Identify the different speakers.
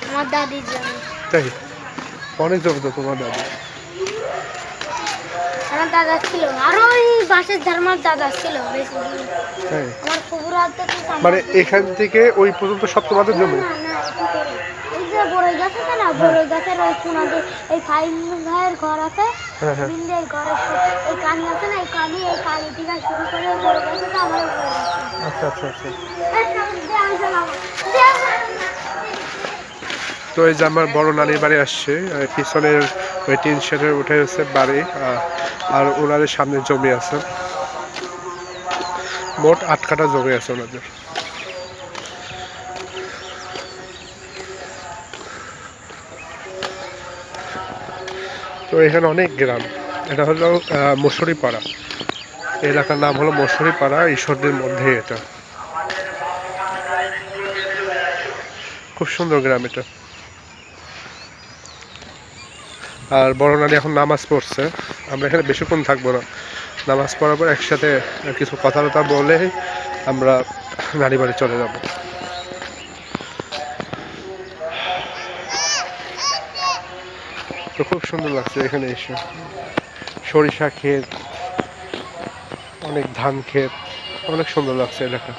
Speaker 1: আমার দাদির জমি।
Speaker 2: তাই অনেক জমি তো তোমার দাদি।
Speaker 1: আমার দাদা ছিল, আরো ওই বাসের ধারমার দাদা ছিল বেশি দূর।
Speaker 2: তাই
Speaker 1: আমার ফুবুর হাতে তো
Speaker 2: মানে
Speaker 1: সামনে।
Speaker 2: এখান থেকে ওই পর্যন্ত সব তোমাদের
Speaker 1: না
Speaker 2: জমি?
Speaker 1: না না, একটু করে। ওই যে বড়ই গাছ আছে না,
Speaker 2: হ্যাঁ
Speaker 1: বড়ই গাছের ওই কোনাতে এই ফাইন ভাইয়ের ঘর আছে।
Speaker 2: হ্যাঁ হ্যাঁ।
Speaker 1: বিন্দে এই ঘরের এই কানি আছে না, এই কানি থেকে শুরু করে ওই বড় গাছে তো আমার উপরে গাছে।
Speaker 2: আচ্ছা আচ্ছা আচ্ছা।
Speaker 1: আমি
Speaker 2: তো এই যে আমার বড় নানির বাড়ি আসছে, পিছনের ওই টিন শেডের উঠে হচ্ছে বাড়ি, আর ওনাদের সামনে জমি আছে, মোট 8 কাঠা জমি আছে ওনাদের। তো এখানে অনেক গ্রাম। এটা হলো মশুরিপাড়া, এলাকার নাম হলো মশুরিপাড়া, ঈশ্বরদীর মধ্যে এটা। খুব সুন্দর গ্রাম এটা। আর বড় নানি এখন নামাজ পড়ছে, আমরা এখানে বেশিক্ষণ থাকবো না, নামাজ পড়ার পর একসাথে কিছু কথা বলে আমরা নানি বাড়ি চলে যাব। তো খুব সুন্দর লাগছে এখানে এসে, সরিষা ক্ষেত, অনেক ধান ক্ষেত, অনেক সুন্দর লাগছে এলাকা।